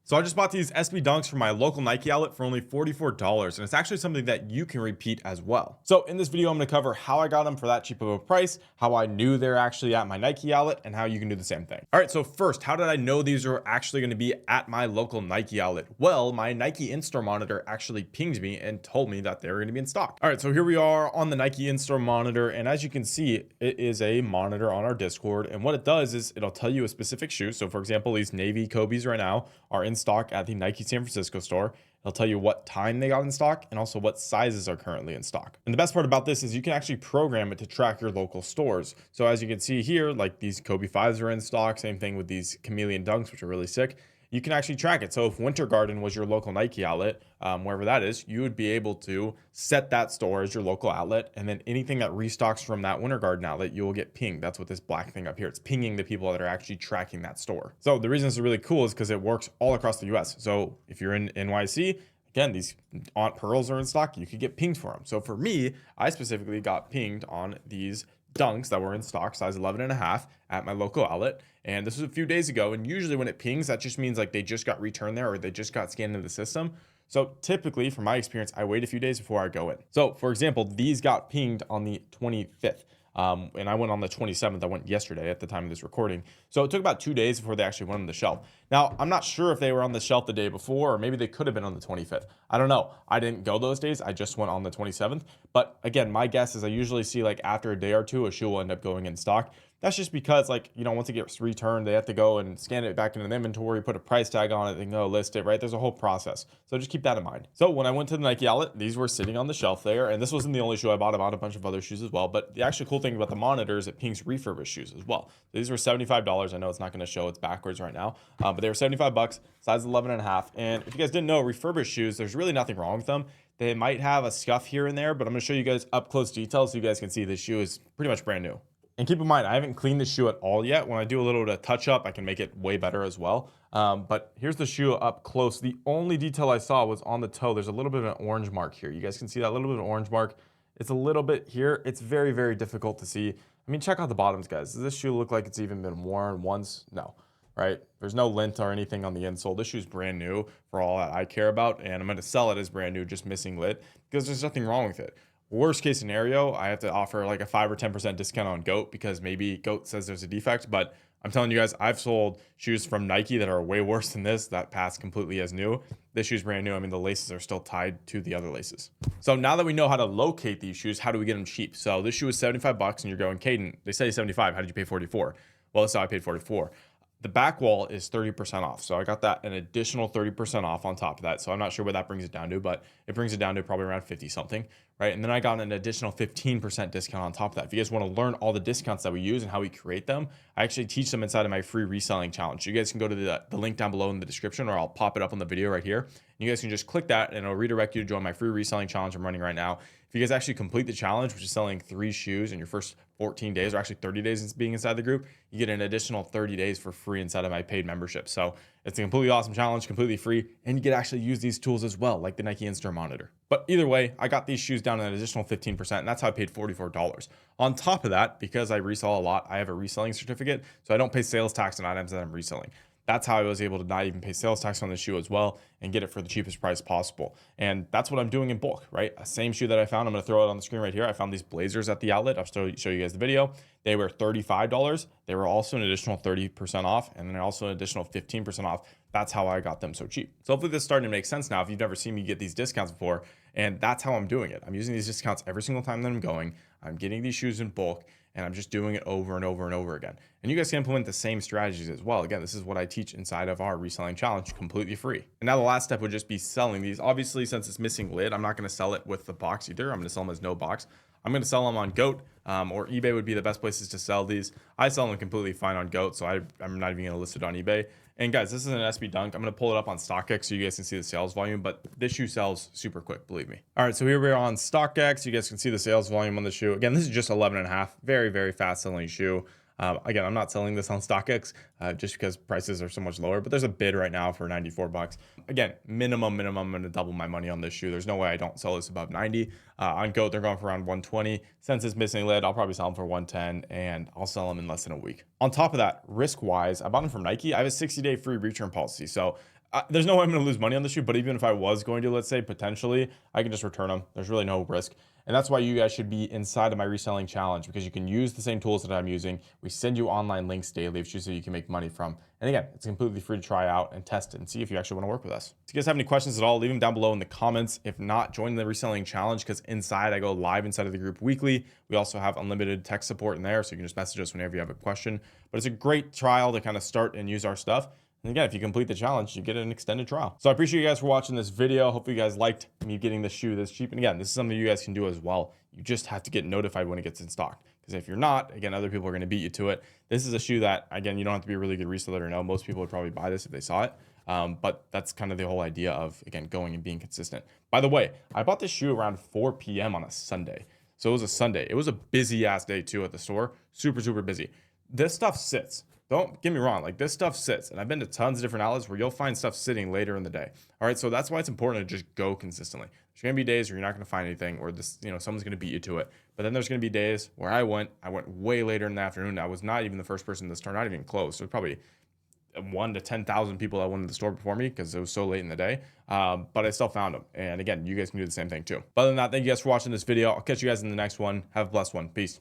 So I just bought these SB Dunks from my local Nike outlet for only $44, and it's actually something that you can repeat as well. So in this video, I'm going to cover how I got them for that cheap of a price, how I knew they're actually at my Nike outlet, and how you can do the same thing. All right, so first, how did I know these are actually going to be at my local Nike outlet? Well, my Nike Instor monitor actually pinged me and told me that they were going to be in stock. All right, so here we are on the Nike Instor monitor, and as you can see, it is a monitor on our Discord, and what it does is it'll tell you a specific shoe. So for example, these navy Kobe's right now are in stock at the Nike San Francisco store. It'll tell you what time they got in stock and also what sizes are currently in stock. And the best part about this is you can actually program it to track your local stores. So as you can see here, like these Kobe 5s are in stock. Same thing with these Chameleon Dunks, which are really sick. You can actually track it. So if Winter Garden was your local Nike outlet, wherever that is, you would be able to set that store as your local outlet. And then anything that restocks from that Winter Garden outlet, you will get pinged. That's what this black thing up here, it's pinging the people that are actually tracking that store. So the reason this is really cool is because it works all across the US. So if you're in NYC, again, these Aunt Pearls are in stock, you could get pinged for them. So for me, I specifically got pinged on these Dunks that were in stock, size 11.5 at my local outlet. And this was a few days ago. And usually when it pings, that just means like they just got returned there or they just got scanned into the system. So typically, from my experience, I wait a few days before I go in. So for example, these got pinged on the 25th. And I went on the 27th. I went yesterday at the time of this recording. So it took about 2 days before they actually went on the shelf. Now, I'm not sure if they were on the shelf the day before, or maybe they could have been on the 25th. I don't know. I didn't go those days. I just went on the 27th. But again, my guess is I usually see like after a day or two, a shoe will end up going in stock. That's just because, like, you know, once it gets returned, they have to go and scan it back into the inventory, put a price tag on it, they go list it, right? There's a whole process. So just keep that in mind. So when I went to the Nike outlet, these were sitting on the shelf there. And this wasn't the only shoe I bought. I bought a bunch of other shoes as well. But the actual cool thing about the monitor is it pings refurbished shoes as well. So these were $75. I know it's not going to show, it's backwards right now. But they were $75, size 11.5. And if you guys didn't know, refurbished shoes, there's really nothing wrong with them. They might have a scuff here and there, but I'm going to show you guys up close details so you guys can see this shoe is pretty much brand new. And keep in mind, I haven't cleaned the shoe at all yet. When I do a little bit of touch up, I can make it way better as well. But here's the shoe up close. The only detail I saw was on the toe. There's a little bit of an orange mark here. You guys can see that little bit of an orange mark. It's a little bit here. It's very, very difficult to see. I mean, check out the bottoms, guys. Does this shoe look like it's even been worn once? No, right? There's no lint or anything on the insole. This shoe's brand new for all that I care about. And I'm going to sell it as brand new, just missing lint, because there's nothing wrong with it. Worst case scenario, I have to offer like a 5 or 10% discount on GOAT because maybe GOAT says there's a defect. But I'm telling you guys, I've sold shoes from Nike that are way worse than this that pass completely as new. This shoe's brand new. I mean, the laces are still tied to the other laces. So now that we know how to locate these shoes, how do we get them cheap? So this shoe is $75 and you're going, Caden, they say 75. How did you pay 44? Well, that's how I paid 44. The back wall is 30% off. So I got that an additional 30% off on top of that. So I'm not sure what that brings it down to, but it brings it down to probably around 50 something, right? And then I got an additional 15% discount on top of that. If you guys want to learn all the discounts that we use and how we create them, I actually teach them inside of my free reselling challenge. You guys can go to the link down below in the description, or I'll pop it up on the video right here. You guys can just click that and it'll redirect you to join my free reselling challenge I'm running right now. If you guys actually complete the challenge, which is selling 3 shoes in your first 14 days, or actually 30 days being inside the group, you get an additional 30 days for free inside of my paid membership. So it's a completely awesome challenge, completely free, and you get to actually use these tools as well, like the Nike Instor monitor. But either way, I got these shoes down an additional 15%, and that's how I paid $44. On top of that, because I resell a lot, I have a reselling certificate, so I don't pay sales tax on items that I'm reselling. That's how I was able to not even pay sales tax on the shoe as well and get it for the cheapest price possible. And that's what I'm doing in bulk, right? Same shoe that I found. I'm going to throw it on the screen right here. I found these blazers at the outlet. I'll show you guys the video. They were $35. They were also an additional 30% off, and then also an additional 15% off. That's how I got them so cheap. So hopefully this is starting to make sense now if you've never seen me get these discounts before. And that's how I'm doing it. I'm using these discounts every single time that I'm going. I'm getting these shoes in bulk, and I'm just doing it over and over and over again. And you guys can implement the same strategies as well. Again, this is what I teach inside of our reselling challenge, completely free. And now the last step would just be selling these. Obviously, since it's missing lid, I'm not going to sell it with the box either. I'm going to sell them as no box. I'm going to sell them on GOAT, or eBay would be the best places to sell these. I sell them completely fine on GOAT, so I'm not even going to list it on eBay. And guys, this is an SB Dunk. I'm going to pull it up on StockX so you guys can see the sales volume, but this shoe sells super quick, believe me. All right, so here we are on StockX. You guys can see the sales volume on the shoe. Again, this is just 11.5. Very, very fast selling shoe. Again, I'm not selling this on StockX just because prices are so much lower, but there's a bid right now for 94 bucks. Again, minimum, I'm going to double my money on this shoe. There's no way I don't sell this above 90. On GOAT, they're going for around 120. Since it's missing lid, I'll probably sell them for 110, and I'll sell them in less than a week. On top of that, risk-wise, I bought them from Nike. I have a 60-day free return policy. So There's no way I'm going to lose money on the shoe, but even if I was going to, let's say potentially, I can just return them. There's really no risk. And that's why you guys should be inside of my reselling challenge, because you can use the same tools that I'm using. We send you online links daily of shoes that you can make money from. And again, it's completely free to try out and test it and see if you actually want to work with us. If you guys have any questions at all, leave them down below in the comments. If not, join the reselling challenge, because inside I go live inside of the group weekly. We also have unlimited tech support in there, so you can just message us whenever you have a question. But it's a great trial to kind of start and use our stuff. And again, if you complete the challenge, you get an extended trial. So I appreciate you guys for watching this video. Hopefully you guys liked me getting the shoe this cheap. And again, this is something you guys can do as well. You just have to get notified when it gets in stock. Because if you're not, again, other people are going to beat you to it. This is a shoe that, again, you don't have to be a really good reseller to know. Most people would probably buy this if they saw it. But that's kind of the whole idea of, again, going and being consistent. By the way, I bought this shoe around 4 p.m. on a Sunday. So it was a Sunday. It was a busy ass day too at the store. Super, super busy. This stuff sits. Don't get me wrong, like this stuff sits, and I've been to tons of different outlets where you'll find stuff sitting later in the day. All right, so that's why it's important to just go consistently. There's gonna be days where you're not gonna find anything, or this, someone's gonna beat you to it. But then there's gonna be days where I went way later in the afternoon. I was not even the first person in the store, not even close. So probably 1 to 10,000 people that went to the store before me because it was so late in the day. But I still found them. And again, you guys can do the same thing too. But other than that, thank you guys for watching this video. I'll catch you guys in the next one. Have a blessed one. Peace.